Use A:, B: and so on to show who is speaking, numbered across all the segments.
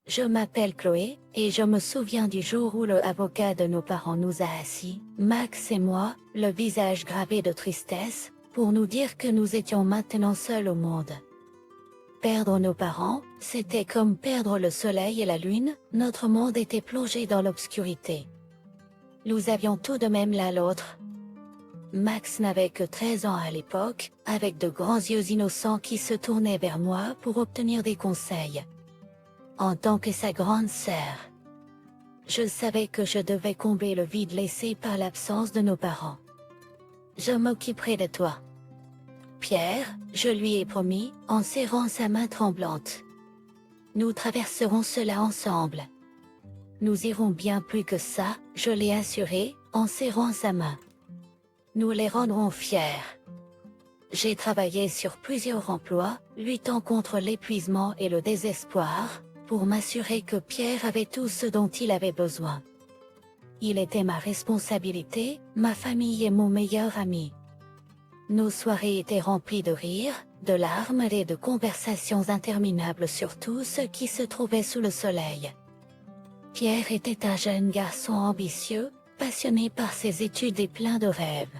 A: Je m'appelle Chloé, et je me souviens du jour où le avocat de nos parents nous a assis, Max et moi, le visage gravé de tristesse, pour nous dire que nous étions maintenant seuls au monde. Perdre nos parents, c'était comme perdre le soleil et la lune, notre monde était plongé dans l'obscurité. Nous avions tout de même l'un l'autre. Max n'avait que 13 ans à l'époque, avec de grands yeux innocents qui se tournaient vers moi pour obtenir des conseils. En tant que sa grande sœur, je savais que je devais combler le vide laissé par l'absence de nos parents. Je m'occuperai de toi, Pierre, je lui ai promis, en serrant sa main tremblante. Nous traverserons cela ensemble. Nous irons bien plus que ça, je l'ai assuré, en serrant sa main. Nous les rendrons fiers. J'ai travaillé sur plusieurs emplois, luttant contre l'épuisement et le désespoir, pour m'assurer que Pierre avait tout ce dont il avait besoin. Il était ma responsabilité, ma famille et mon meilleur ami. Nos soirées étaient remplies de rires, de larmes et de conversations interminables sur tout ce qui se trouvait sous le soleil. Pierre était un jeune garçon ambitieux, passionné par ses études et plein de rêves.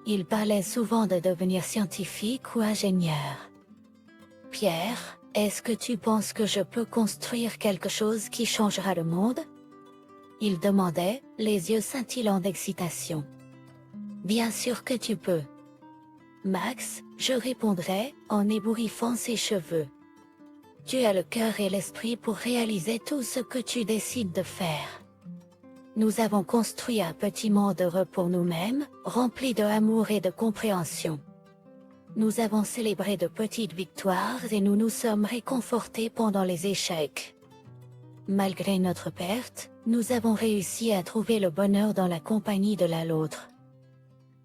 A: Il parlait souvent de devenir scientifique ou ingénieur. Pierre, est-ce que tu penses que je peux construire quelque chose qui changera le monde? Il demandait, les yeux scintillants d'excitation. Bien sûr que tu peux. Max, je répondrai, en ébouriffant ses cheveux. Tu as le cœur et l'esprit pour réaliser tout ce que tu décides de faire. Nous avons construit un petit monde heureux pour nous-mêmes, rempli d'amour et de compréhension. Nous avons célébré de petites victoires et nous nous sommes réconfortés pendant les échecs. Malgré notre perte, nous avons réussi à trouver le bonheur dans la compagnie de l'un l'autre.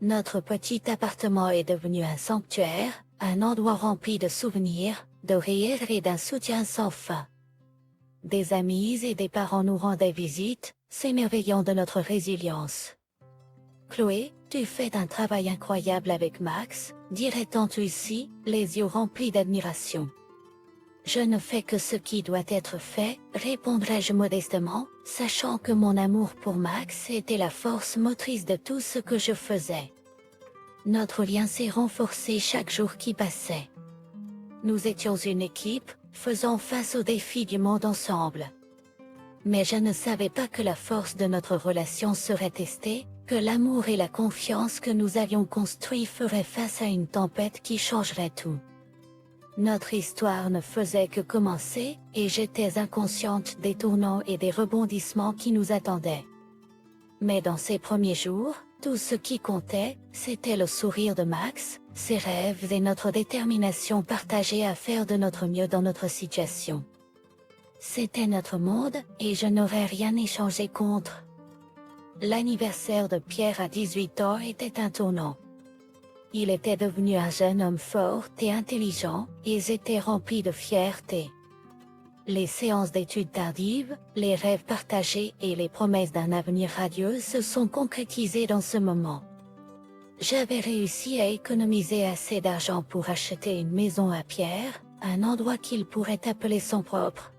A: Notre petit appartement est devenu un sanctuaire, un endroit rempli de souvenirs, de rires et d'un soutien sans fin. Des amis et des parents nous rendaient visite, s'émerveillant de notre résilience. Chloé, tu fais un travail incroyable avec Max, dirait-on ici, les yeux remplis d'admiration. Je ne fais que ce qui doit être fait, répondrai-je modestement, sachant que mon amour pour Max était la force motrice de tout ce que je faisais. Notre lien s'est renforcé chaque jour qui passait. Nous étions une équipe, faisant face aux défis du monde ensemble. Mais je ne savais pas que la force de notre relation serait testée, que l'amour et la confiance que nous avions construits feraient face à une tempête qui changerait tout. Notre histoire ne faisait que commencer, et j'étais inconsciente des tournants et des rebondissements qui nous attendaient. Mais dans ces premiers jours, tout ce qui comptait, c'était le sourire de Max, ses rêves et notre détermination partagée à faire de notre mieux dans notre situation. C'était notre monde, et je n'aurais rien échangé contre. L'anniversaire de Pierre à 18 ans était un tournant. Il était devenu un jeune homme fort et intelligent, et j'étais rempli de fierté. Les séances d'études tardives, les rêves partagés et les promesses d'un avenir radieux se sont concrétisés dans ce moment. J'avais réussi à économiser assez d'argent pour acheter une maison à Pierre, un endroit qu'il pourrait appeler son propre.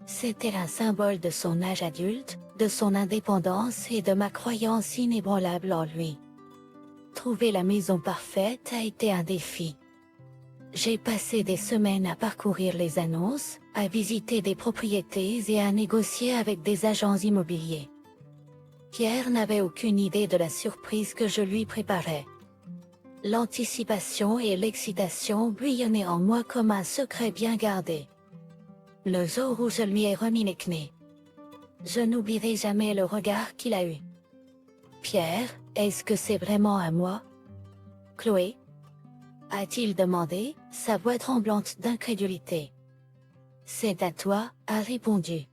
A: C'était un symbole de son âge adulte, de son indépendance et de ma croyance inébranlable en lui. Trouver la maison parfaite a été un défi. J'ai passé des semaines à parcourir les annonces, à visiter des propriétés et à négocier avec des agents immobiliers. Pierre n'avait aucune idée de la surprise que je lui préparais. L'anticipation et l'excitation bouillonnaient en moi comme un secret bien gardé. Le jour où je lui ai remis les clés, je n'oublierai jamais le regard qu'il a eu. Pierre, est-ce que c'est vraiment à moi? Chloé? A-t-il demandé, sa voix tremblante d'incrédulité. C'est à toi, a répondu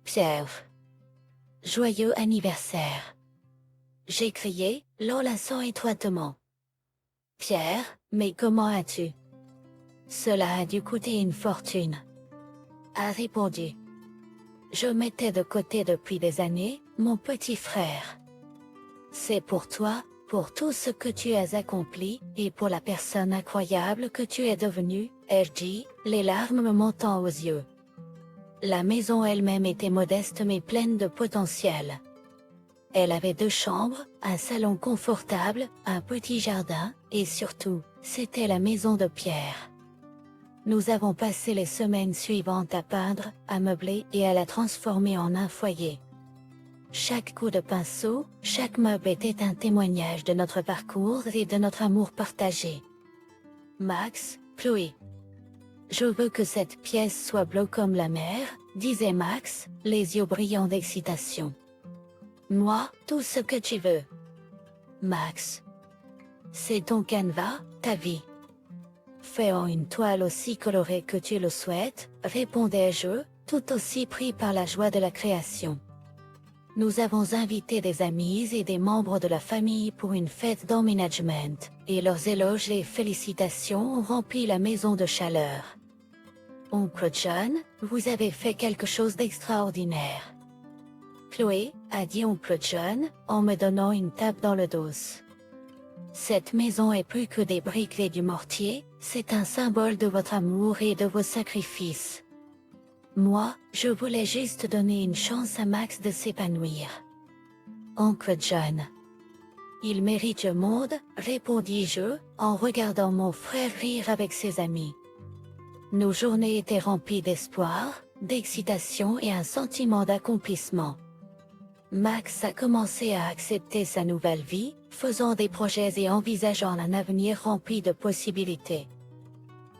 A: Pierre. Joyeux anniversaire. J'ai crié, l'enlaçant étroitement. Pierre, mais comment as-tu? Cela a dû coûter une fortune. A répondu. Je m'étais de côté depuis des années, mon petit frère. C'est pour toi, pour tout ce que tu as accompli, et pour la personne incroyable que tu es devenue, ai-je dit, les larmes me montant aux yeux. La maison elle-même était modeste mais pleine de potentiel. Elle avait 2 chambres, un salon confortable, un petit jardin, et surtout, c'était la maison de Pierre. Nous avons passé les semaines suivantes à peindre, à meubler et à la transformer en un foyer. Chaque coup de pinceau, chaque meuble était un témoignage de notre parcours et de notre amour partagé. Max, Chloé. Je veux que cette pièce soit bleue comme la mer, disait Max, les yeux brillants d'excitation. Moi, tout ce que tu veux. Max. C'est ton canevas, ta vie. Fais-en une toile aussi colorée que tu le souhaites, répondais-je, tout aussi pris par la joie de la création. Nous avons invité des amis et des membres de la famille pour une fête d'emménagement, et leurs éloges et félicitations ont rempli la maison de chaleur. Oncle John, vous avez fait quelque chose d'extraordinaire. Chloé, a dit Oncle John, en me donnant une tape dans le dos. Cette maison est plus que des briques et du mortier, c'est un symbole de votre amour et de vos sacrifices. Moi, je voulais juste donner une chance à Max de s'épanouir. Oncle John. Il mérite le monde, répondis-je, en regardant mon frère rire avec ses amis. Nos journées étaient remplies d'espoir, d'excitation et un sentiment d'accomplissement. Max a commencé à accepter sa nouvelle vie, faisant des projets et envisageant un avenir rempli de possibilités.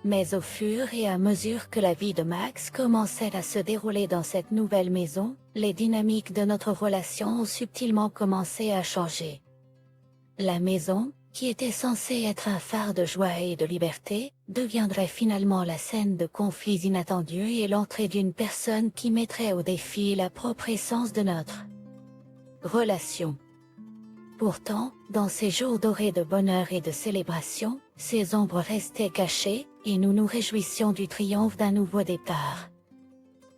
A: Mais au fur et à mesure que la vie de Max commençait à se dérouler dans cette nouvelle maison, les dynamiques de notre relation ont subtilement commencé à changer. La maison, qui était censée être un phare de joie et de liberté, deviendrait finalement la scène de conflits inattendus et l'entrée d'une personne qui mettrait au défi la propre essence de notre relation. Pourtant, dans ces jours dorés de bonheur et de célébration, ces ombres restaient cachées, et nous nous réjouissions du triomphe d'un nouveau départ.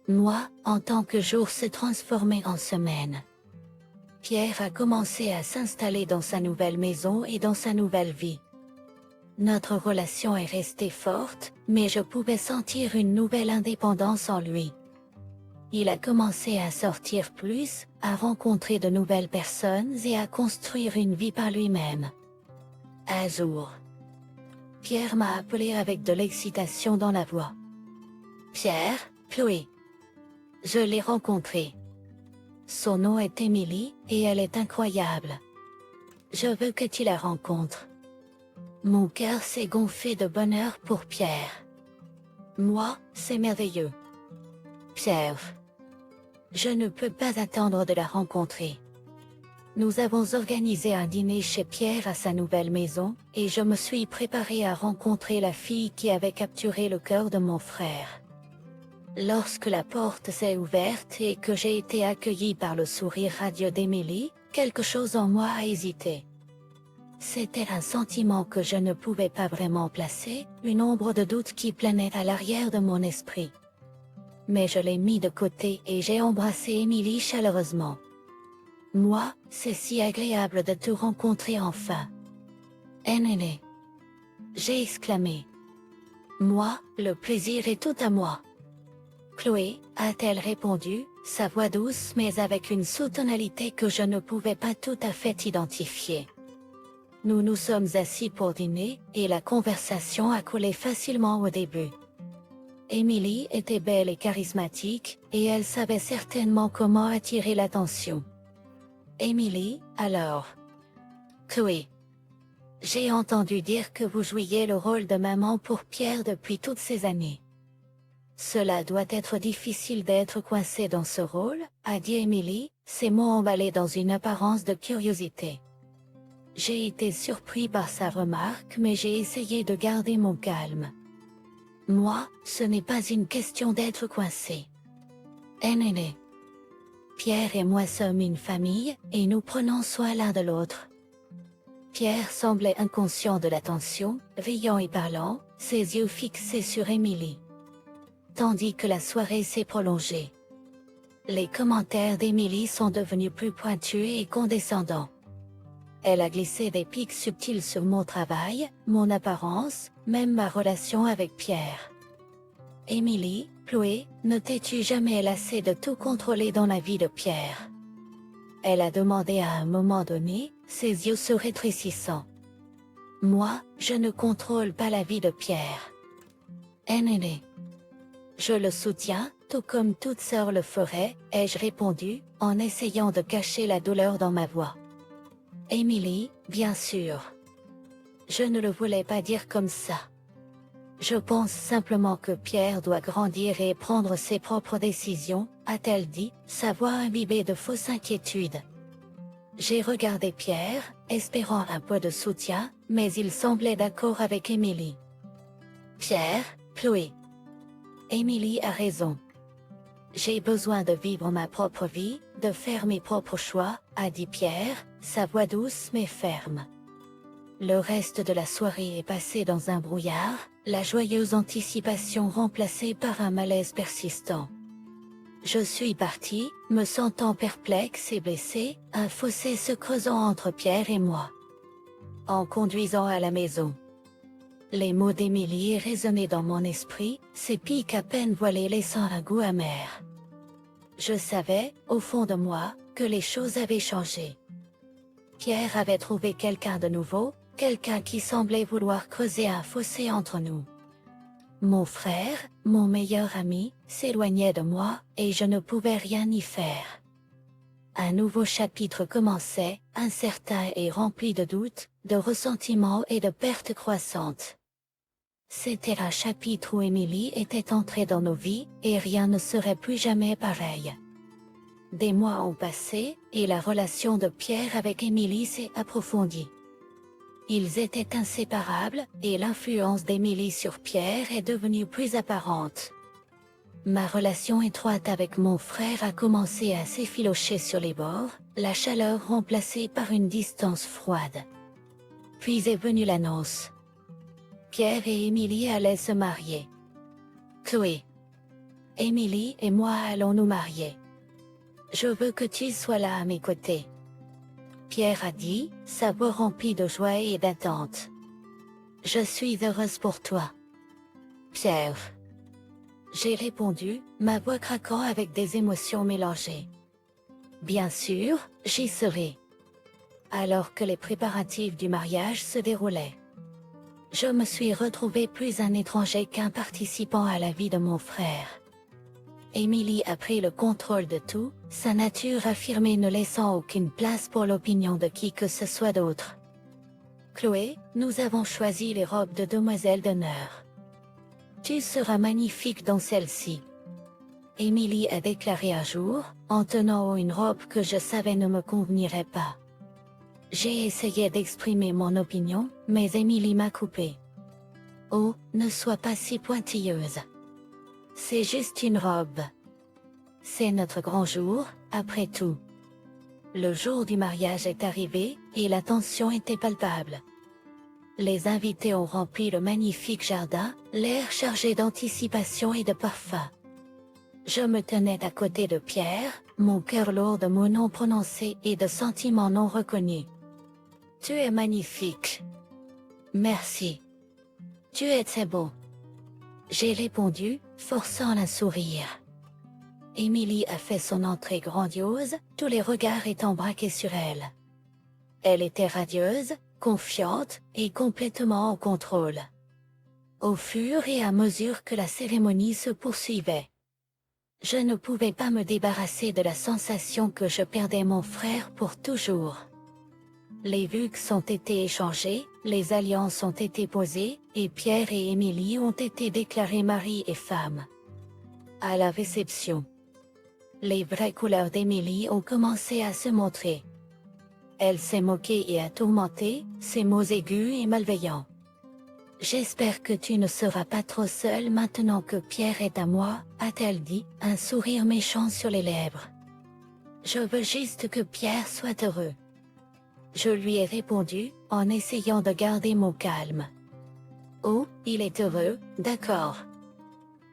A: Moi, en tant que jour se transformait en semaine. Pierre a commencé à s'installer dans sa nouvelle maison et dans sa nouvelle vie. Notre relation est restée forte, mais je pouvais sentir une nouvelle indépendance en lui. Il a commencé à sortir plus, à rencontrer de nouvelles personnes et à construire une vie par lui-même. Un jour, Pierre m'a appelé avec de l'excitation dans la voix. Pierre, Chloé. Je l'ai rencontrée. Son nom est Émilie, et elle est incroyable. Je veux que tu la rencontres. Mon cœur s'est gonflé de bonheur pour Pierre. Moi, c'est merveilleux. Pierre. Je ne peux pas attendre de la rencontrer. Nous avons organisé un dîner chez Pierre à sa nouvelle maison, et je me suis préparée à rencontrer la fille qui avait capturé le cœur de mon frère. Lorsque la porte s'est ouverte et que j'ai été accueillie par le sourire radieux d'Émilie, quelque chose en moi a hésité. C'était un sentiment que je ne pouvais pas vraiment placer, une ombre de doute qui planait à l'arrière de mon esprit. Mais je l'ai mis de côté et j'ai embrassé Émilie chaleureusement. Moi, c'est si agréable de te rencontrer enfin. Néné. J'ai exclamé. Moi, le plaisir est tout à moi. Chloé, a-t-elle répondu, sa voix douce mais avec une sous-tonalité que je ne pouvais pas tout à fait identifier. Nous nous sommes assis pour dîner, et la conversation a coulé facilement au début. Émilie était belle et charismatique, et elle savait certainement comment attirer l'attention. Émilie, alors. Chloé. J'ai entendu dire que vous jouiez le rôle de maman pour Pierre depuis toutes ces années. Cela doit être difficile d'être coincé dans ce rôle, a dit Émilie, ses mots emballés dans une apparence de curiosité. J'ai été surpris par sa remarque mais j'ai essayé de garder mon calme. Moi, ce n'est pas une question d'être coincé. Néné. Pierre et moi sommes une famille, et nous prenons soin l'un de l'autre. Pierre semblait inconscient de l'attention, riant et parlant, ses yeux fixés sur Émilie. Tandis que la soirée s'est prolongée. Les commentaires d'Émilie sont devenus plus pointus et condescendants. Elle a glissé des pics subtils sur mon travail, mon apparence, même ma relation avec Pierre. Émilie, Chloé, ne t'es-tu jamais lassée de tout contrôler dans la vie de Pierre? Elle a demandé à un moment donné, ses yeux se rétrécissant. Moi, je ne contrôle pas la vie de Pierre. Aîné. Je le soutiens, tout comme toute sœur le ferait, ai-je répondu, en essayant de cacher la douleur dans ma voix. Émilie, bien sûr. Je ne le voulais pas dire comme ça. Je pense simplement que Pierre doit grandir et prendre ses propres décisions, a-t-elle dit, sa voix imbibée de fausses inquiétudes. J'ai regardé Pierre, espérant un peu de soutien, mais il semblait d'accord avec Émilie. Pierre, Chloé. Émilie a raison. J'ai besoin de vivre ma propre vie, de faire mes propres choix, a dit Pierre, sa voix douce mais ferme. Le reste de la soirée est passé dans un brouillard, la joyeuse anticipation remplacée par un malaise persistant. Je suis partie, me sentant perplexe et blessée, un fossé se creusant entre Pierre et moi. En conduisant à la maison, les mots d'Émilie résonnaient dans mon esprit, ces pics à peine voilés laissant un goût amer. Je savais, au fond de moi, que les choses avaient changé. Pierre avait trouvé quelqu'un de nouveau, quelqu'un qui semblait vouloir creuser un fossé entre nous. Mon frère, mon meilleur ami, s'éloignait de moi, et je ne pouvais rien y faire. Un nouveau chapitre commençait, incertain et rempli de doutes, de ressentiments et de pertes croissantes. C'était un chapitre où Émilie était entrée dans nos vies, et rien ne serait plus jamais pareil. Des mois ont passé, et la relation de Pierre avec Émilie s'est approfondie. Ils étaient inséparables, et l'influence d'Émilie sur Pierre est devenue plus apparente. Ma relation étroite avec mon frère a commencé à s'effilocher sur les bords, la chaleur remplacée par une distance froide. Puis est venue l'annonce. Pierre et Émilie allaient se marier. Chloé. Émilie et moi allons nous marier. Je veux que tu sois là à mes côtés. Pierre a dit, sa voix remplie de joie et d'attente. Je suis heureuse pour toi. Pierre. J'ai répondu, ma voix craquant avec des émotions mélangées. Bien sûr, j'y serai. Alors que les préparatifs du mariage se déroulaient, je me suis retrouvée plus un étranger qu'un participant à la vie de mon frère. Émilie a pris le contrôle de tout, sa nature affirmée ne laissant aucune place pour l'opinion de qui que ce soit d'autre. Chloé, nous avons choisi les robes de demoiselle d'honneur. Tu seras magnifique dans celle-ci. Émilie a déclaré un jour, en tenant haut une robe que je savais ne me convenirait pas. J'ai essayé d'exprimer mon opinion, mais Émilie m'a coupé. Oh, ne sois pas si pointilleuse. C'est juste une robe. C'est notre grand jour, après tout. Le jour du mariage est arrivé, et la tension était palpable. Les invités ont rempli le magnifique jardin, l'air chargé d'anticipation et de parfum. Je me tenais à côté de Pierre, mon cœur lourd de mots non prononcés et de sentiments non reconnus. Tu es magnifique. Merci. Tu es très beau. J'ai répondu, forçant un sourire. Émilie a fait son entrée grandiose, tous les regards étant braqués sur elle. Elle était radieuse, confiante et complètement en contrôle. Au fur et à mesure que la cérémonie se poursuivait, je ne pouvais pas me débarrasser de la sensation que je perdais mon frère pour toujours. Les vues ont été échangées, les alliances ont été posées, et Pierre et Émilie ont été déclarés mari et femme. À la réception, les vraies couleurs d'Émilie ont commencé à se montrer. Elle s'est moquée et a tourmenté, ses mots aigus et malveillants. J'espère que tu ne seras pas trop seule maintenant que Pierre est à moi, a-t-elle dit, un sourire méchant sur les lèvres. Je veux juste que Pierre soit heureux. Je lui ai répondu, en essayant de garder mon calme. Oh, il est heureux, d'accord.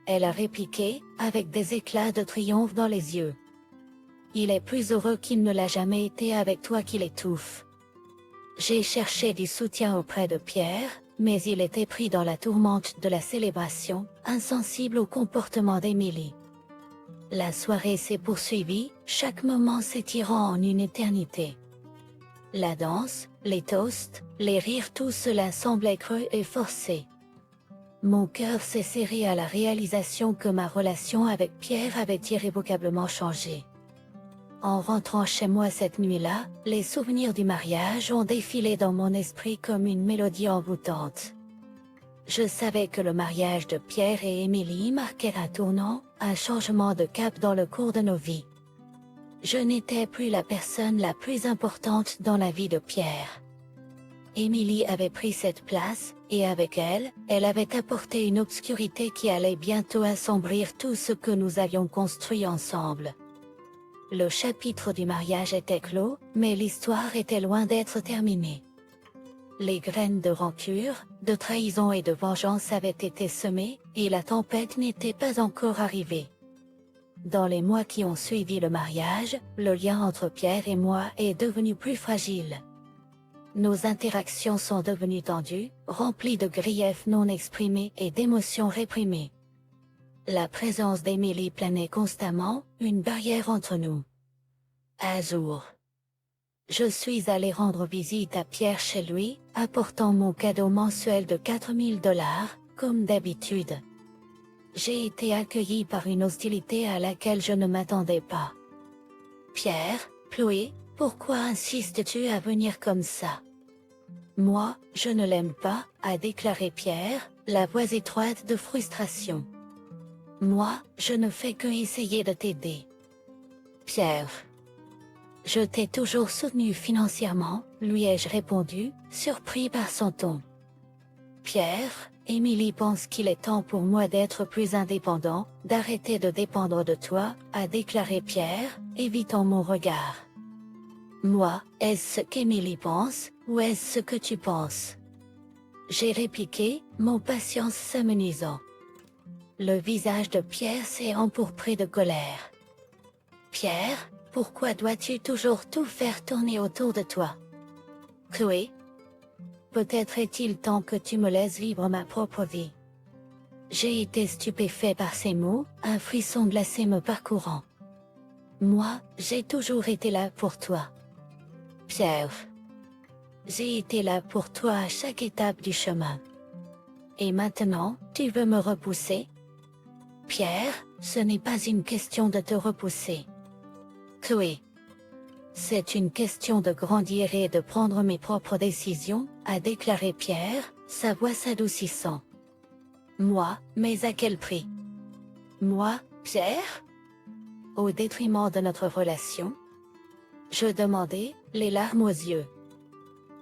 A: Elle a répliqué, avec des éclats de triomphe dans les yeux. Il est plus heureux qu'il ne l'a jamais été avec toi qui l'étouffe. J'ai cherché du soutien auprès de Pierre, mais il était pris dans la tourmente de la célébration, insensible au comportement d'Émilie. La soirée s'est poursuivie, chaque moment s'étirant en une éternité. La danse, les toasts, les rires, tout cela semblait creux et forcé. Mon cœur s'est serré à la réalisation que ma relation avec Pierre avait irrévocablement changé. En rentrant chez moi cette nuit-là, les souvenirs du mariage ont défilé dans mon esprit comme une mélodie envoûtante. Je savais que le mariage de Pierre et Émilie marquait un tournant, un changement de cap dans le cours de nos vies. Je n'étais plus la personne la plus importante dans la vie de Pierre. Émilie avait pris cette place, et avec elle, elle avait apporté une obscurité qui allait bientôt assombrir tout ce que nous avions construit ensemble. Le chapitre du mariage était clos, mais l'histoire était loin d'être terminée. Les graines de rancune, de trahison et de vengeance avaient été semées, et la tempête n'était pas encore arrivée. Dans les mois qui ont suivi le mariage, le lien entre Pierre et moi est devenu plus fragile. Nos interactions sont devenues tendues, remplies de griefs non exprimés et d'émotions réprimées. La présence d'Émilie planait constamment, une barrière entre nous. Un jour, je suis allé rendre visite à Pierre chez lui, apportant mon cadeau mensuel de $4000, comme d'habitude. J'ai été accueilli par une hostilité à laquelle je ne m'attendais pas. « Pierre, Chloé, pourquoi insistes-tu à venir comme ça ? » « Moi, je ne l'aime pas, » a déclaré Pierre, la voix étroite de frustration. « Moi, je ne fais que essayer de t'aider. » Pierre. « Je t'ai toujours soutenu financièrement, » lui ai-je répondu, surpris par son ton. Pierre, Émilie pense qu'il est temps pour moi d'être plus indépendant, d'arrêter de dépendre de toi, a déclaré Pierre, évitant mon regard. Moi, est-ce ce qu'Émilie pense, ou est-ce ce que tu penses? J'ai répliqué, mon patience s'amenuisant. Le visage de Pierre s'est empourpré de colère. Pierre, pourquoi dois-tu toujours tout faire tourner autour de toi? Chloé? Peut-être est-il temps que tu me laisses vivre ma propre vie. J'ai été stupéfait par ces mots, un frisson glacé me parcourant. Moi, j'ai toujours été là pour toi. Pierre. J'ai été là pour toi à chaque étape du chemin. Et maintenant, tu veux me repousser? Pierre, ce n'est pas une question de te repousser. Chloé. C'est une question de grandir et de prendre mes propres décisions, a déclaré Pierre, sa voix s'adoucissant. Moi, mais à quel prix? Moi, Pierre? Au détriment de notre relation? Je demandai, les larmes aux yeux.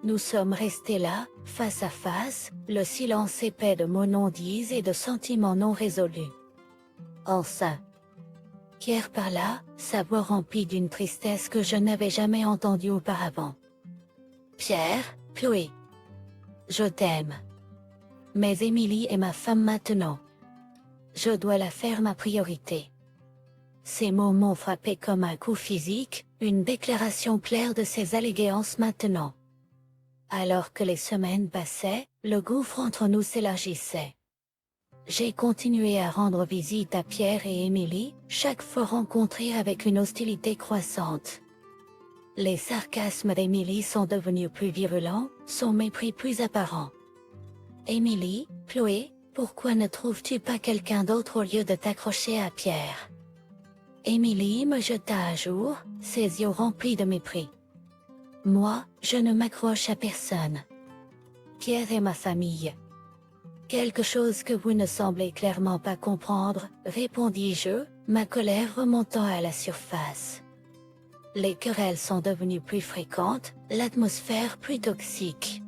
A: Nous sommes restés là, face à face, le silence épais de mots non dits et de sentiments non résolus. Enfin. Pierre parla, sa voix remplie d'une tristesse que je n'avais jamais entendue auparavant. Pierre, Chloé. Je t'aime. Mais Émilie est ma femme maintenant. Je dois la faire ma priorité. Ces mots m'ont frappé comme un coup physique, une déclaration claire de ses allégeances maintenant. Alors que les semaines passaient, le gouffre entre nous s'élargissait. J'ai continué à rendre visite à Pierre et Émilie, chaque fois rencontrés avec une hostilité croissante. Les sarcasmes d'Émilie sont devenus plus virulents, son mépris plus apparent. Émilie, Chloé, pourquoi ne trouves-tu pas quelqu'un d'autre au lieu de t'accrocher à Pierre? Émilie me jeta à jour, ses yeux remplis de mépris. Moi, je ne m'accroche à personne. Pierre est ma famille. Quelque chose que vous ne semblez clairement pas comprendre, répondis-je, ma colère remontant à la surface. Les querelles sont devenues plus fréquentes, l'atmosphère plus toxique.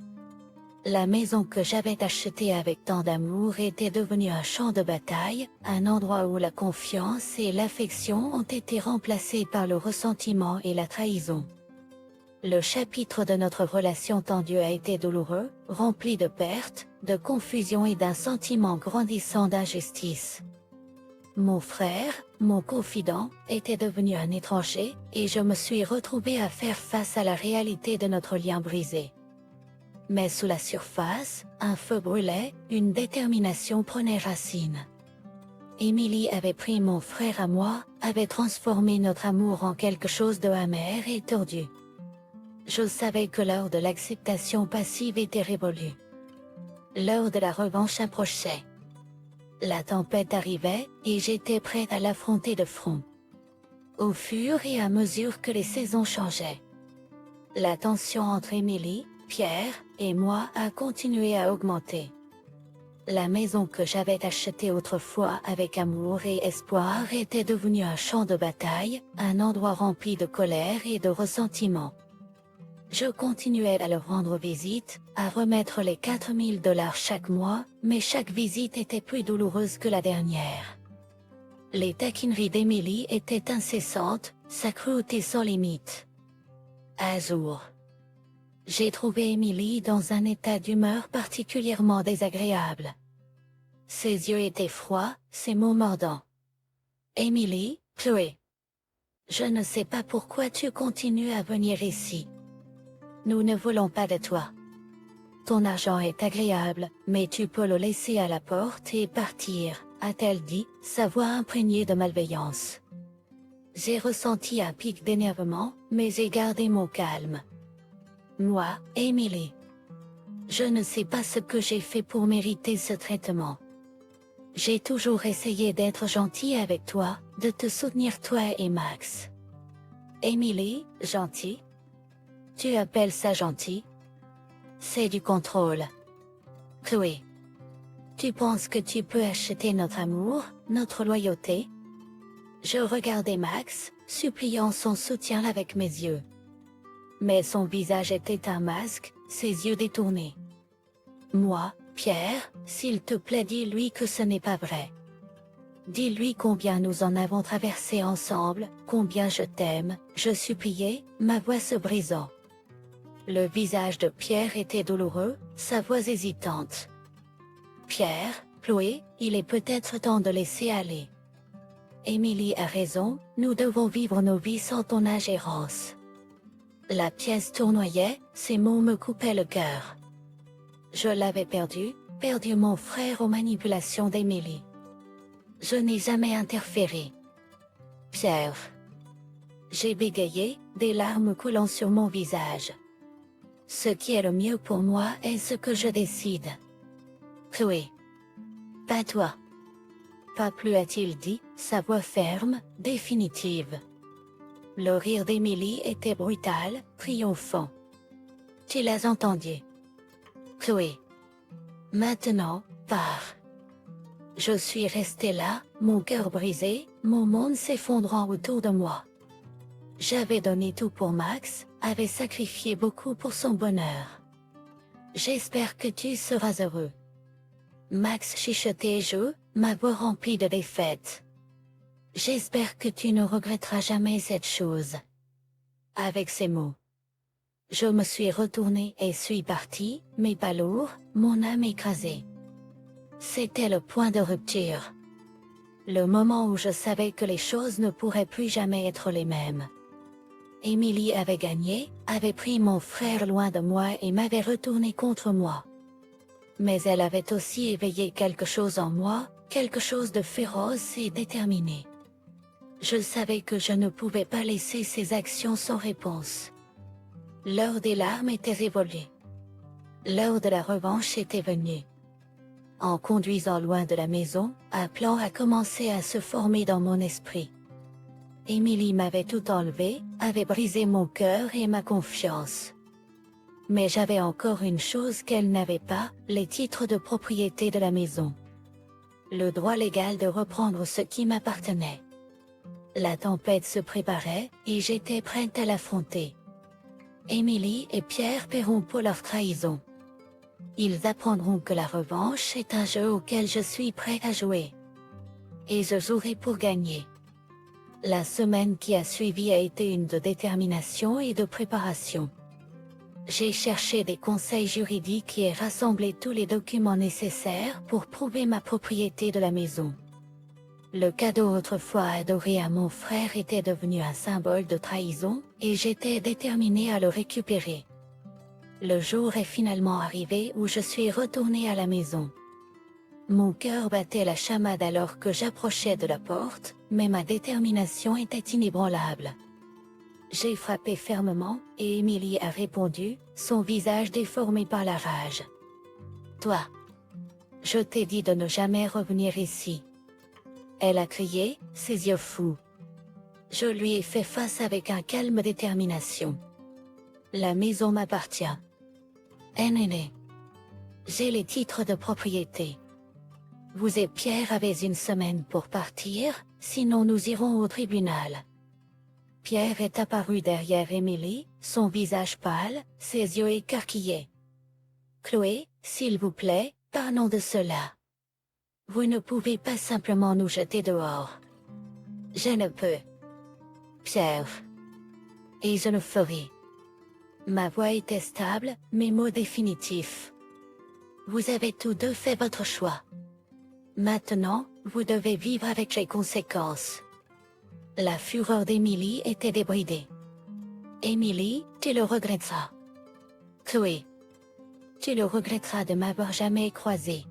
A: La maison que j'avais achetée avec tant d'amour était devenue un champ de bataille, un endroit où la confiance et l'affection ont été remplacées par le ressentiment et la trahison. Le chapitre de notre relation tendue a été douloureux, rempli de pertes, de confusion et d'un sentiment grandissant d'injustice. Mon frère, mon confident, était devenu un étranger, et je me suis retrouvée à faire face à la réalité de notre lien brisé. Mais sous la surface, un feu brûlait, une détermination prenait racine. Émilie avait pris mon frère à moi, avait transformé notre amour en quelque chose de amer et tordu. Je savais que l'heure de l'acceptation passive était révolue. L'heure de la revanche approchait. La tempête arrivait, et j'étais prête à l'affronter de front. Au fur et à mesure que les saisons changeaient, la tension entre Émilie, Pierre et moi a continué à augmenter. La maison que j'avais achetée autrefois avec amour et espoir était devenue un champ de bataille, un endroit rempli de colère et de ressentiment. Je continuais à leur rendre visite, à remettre les 4000 $ chaque mois, mais chaque visite était plus douloureuse que la dernière. Les taquineries d'Émilie étaient incessantes, sa cruauté sans limite. Un jour, j'ai trouvé Émilie dans un état d'humeur particulièrement désagréable. Ses yeux étaient froids, ses mots mordants. Émilie, Chloé. Je ne sais pas pourquoi tu continues à venir ici. Nous ne voulons pas de toi. Ton argent est agréable, mais tu peux le laisser à la porte et partir, a-t-elle dit, sa voix imprégnée de malveillance. J'ai ressenti un pic d'énervement, mais j'ai gardé mon calme. Moi, Émilie. Je ne sais pas ce que j'ai fait pour mériter ce traitement. J'ai toujours essayé d'être gentil avec toi, de te soutenir toi et Max. Émilie, gentil? Tu appelles ça gentil? C'est du contrôle. Chloé. Tu penses que tu peux acheter notre amour, notre loyauté? Je regardais Max, suppliant son soutien avec mes yeux. Mais son visage était un masque, ses yeux détournés. Moi, Pierre, s'il te plaît, dis-lui que ce n'est pas vrai. Dis-lui combien nous en avons traversé ensemble, combien je t'aime, je suppliais, ma voix se brisant. Le visage de Pierre était douloureux, sa voix hésitante. Pierre, Chloé, il est peut-être temps de laisser aller. Émilie a raison, nous devons vivre nos vies sans ton ingérence. La pièce tournoyait, ces mots me coupaient le cœur. Je l'avais perdu mon frère aux manipulations d'Émilie. Je n'ai jamais interféré. Pierre. J'ai bégayé, des larmes coulant sur mon visage. Ce qui est le mieux pour moi est ce que je décide. Chloé. Pas toi. Pas plus, a-t-il dit, sa voix ferme, définitive. Le rire d'Émilie était brutal, triomphant. Tu l'as entendu. Chloé. Maintenant, pars. Je suis restée là, mon cœur brisé, mon monde s'effondrant autour de moi. J'avais donné tout pour Max, avait sacrifié beaucoup pour son bonheur. J'espère que tu seras heureux. Max chuchotait je, ma voix remplie de défaite. J'espère que tu ne regretteras jamais cette chose. Avec ces mots, je me suis retournée et suis partie, mes pas lourds, mon âme écrasée. C'était le point de rupture. Le moment où je savais que les choses ne pourraient plus jamais être les mêmes. Émilie avait gagné, avait pris mon frère loin de moi et m'avait retourné contre moi. Mais elle avait aussi éveillé quelque chose en moi, quelque chose de féroce et déterminé. Je savais que je ne pouvais pas laisser ces actions sans réponse. L'heure des larmes était révolue. L'heure de la revanche était venue. En conduisant loin de la maison, un plan a commencé à se former dans mon esprit. Émilie m'avait tout enlevé, avait brisé mon cœur et ma confiance. Mais j'avais encore une chose qu'elle n'avait pas, les titres de propriété de la maison. Le droit légal de reprendre ce qui m'appartenait. La tempête se préparait, et j'étais prête à l'affronter. Émilie et Pierre paieront pour leur trahison. Ils apprendront que la revanche est un jeu auquel je suis prêt à jouer. Et je jouerai pour gagner. La semaine qui a suivi a été une de détermination et de préparation. J'ai cherché des conseils juridiques et rassemblé tous les documents nécessaires pour prouver ma propriété de la maison. Le cadeau autrefois adoré à mon frère était devenu un symbole de trahison, et j'étais déterminée à le récupérer. Le jour est finalement arrivé où je suis retournée à la maison. Mon cœur battait la chamade alors que j'approchais de la porte, mais ma détermination était inébranlable. J'ai frappé fermement, et Émilie a répondu, son visage déformé par la rage. « Toi! Je t'ai dit de ne jamais revenir ici. » Elle a crié, ses yeux fous. Je lui ai fait face avec un calme détermination. « La maison m'appartient. Néné. J'ai les titres de propriété. Vous et Pierre avez une semaine pour partir, sinon nous irons au tribunal. » Pierre est apparu derrière Émilie, son visage pâle, ses yeux écarquillés. « Chloé, s'il vous plaît, parlons de cela. Vous ne pouvez pas simplement nous jeter dehors. » « Je ne peux. Pierre. Et je le ferai. » Ma voix était stable, mes mots définitifs. « Vous avez tous deux fait votre choix. Maintenant, vous devez vivre avec les conséquences. » La fureur d'Émilie était débridée. « Émilie, tu le regretteras. Chloé, tu le regretteras de m'avoir jamais croisée.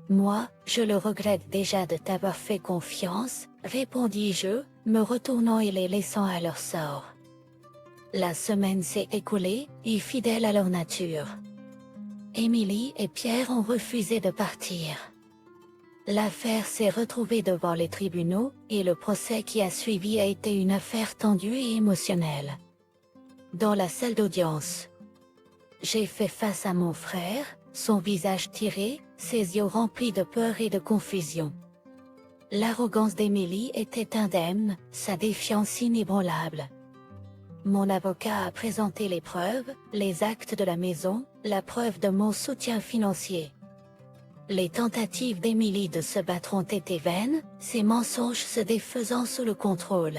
A: Moi, je le regrette déjà de t'avoir fait confiance, répondis-je, me retournant et les laissant à leur sort. La semaine s'est écoulée, et fidèles à leur nature. Émilie et Pierre ont refusé de partir. L'affaire s'est retrouvée devant les tribunaux, et le procès qui a suivi a été une affaire tendue et émotionnelle. Dans la salle d'audience, j'ai fait face à mon frère, son visage tiré, ses yeux remplis de peur et de confusion. L'arrogance d'Émilie était indemne, sa défiance inébranlable. Mon avocat a présenté les preuves, les actes de la maison, la preuve de mon soutien financier. Les tentatives d'Émilie de se battre ont été vaines, ses mensonges se défaisant sous le contrôle.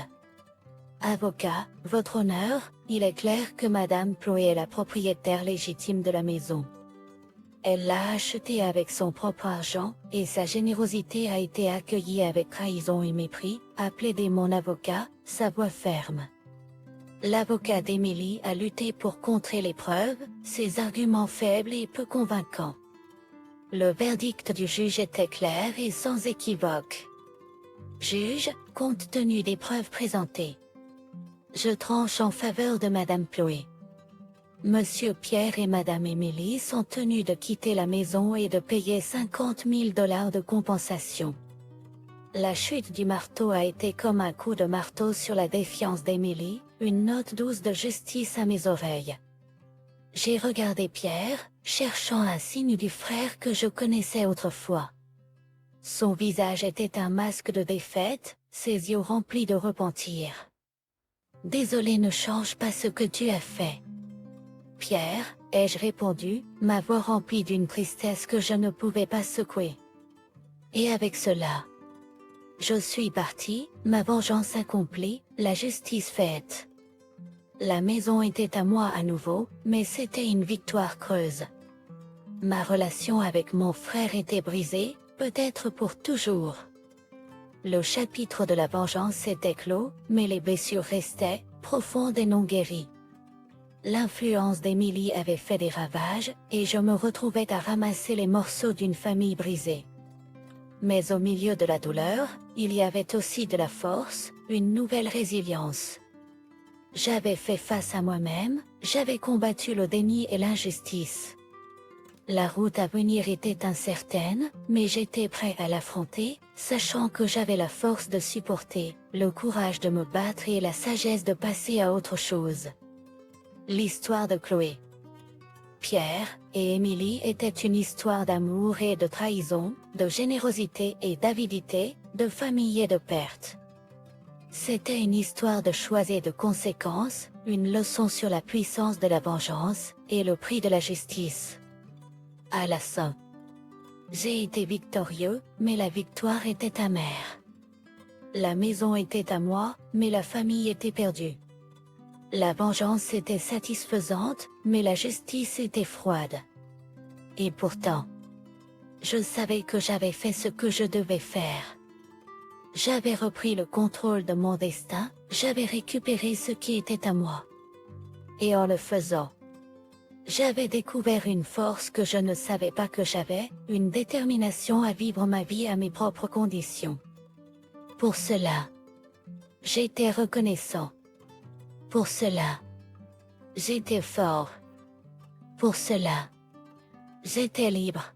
A: Avocat, votre honneur, il est clair que Madame Chloé est la propriétaire légitime de la maison. Elle l'a achetée avec son propre argent, et sa générosité a été accueillie avec trahison et mépris, a plaidé mon avocat, sa voix ferme. L'avocat d'Émilie a lutté pour contrer les preuves, ses arguments faibles et peu convaincants. Le verdict du juge était clair et sans équivoque. Juge, compte tenu des preuves présentées, je tranche en faveur de Madame Chloé. Monsieur Pierre et Madame Émilie sont tenus de quitter la maison et de payer 50 000 $ de compensation. La chute du marteau a été comme un coup de marteau sur la défiance d'Émilie, une note douce de justice à mes oreilles. J'ai regardé Pierre, cherchant un signe du frère que je connaissais autrefois. Son visage était un masque de défaite, ses yeux remplis de repentir. « Désolé ne change pas ce que tu as fait. » « Pierre, ai-je répondu, ma voix remplie d'une tristesse que je ne pouvais pas secouer. Et avec cela, je suis parti, ma vengeance accomplie, la justice faite. La maison était à moi à nouveau, mais c'était une victoire creuse. Ma relation avec mon frère était brisée, peut-être pour toujours. Le chapitre de la vengeance était clos, mais les blessures restaient, profondes et non guéries. L'influence d'Émilie avait fait des ravages, et je me retrouvais à ramasser les morceaux d'une famille brisée. Mais au milieu de la douleur, il y avait aussi de la force, une nouvelle résilience. J'avais fait face à moi-même, j'avais combattu le déni et l'injustice. La route à venir était incertaine, mais j'étais prêt à l'affronter, sachant que j'avais la force de supporter, le courage de me battre et la sagesse de passer à autre chose. L'histoire de Chloé, Pierre et Émilie était une histoire d'amour et de trahison, de générosité et d'avidité, de famille et de perte. C'était une histoire de choix et de conséquences, une leçon sur la puissance de la vengeance et le prix de la justice. À la fin, j'ai été victorieux, mais la victoire était amère. La maison était à moi, mais la famille était perdue. La vengeance était satisfaisante, mais la justice était froide. Et pourtant, je savais que j'avais fait ce que je devais faire. J'avais repris le contrôle de mon destin, j'avais récupéré ce qui était à moi. Et en le faisant, J'avais découvert une force que je ne savais pas que j'avais, une détermination à vivre ma vie à mes propres conditions. Pour cela, j'étais reconnaissant. Pour cela, j'étais fort. Pour cela, j'étais libre.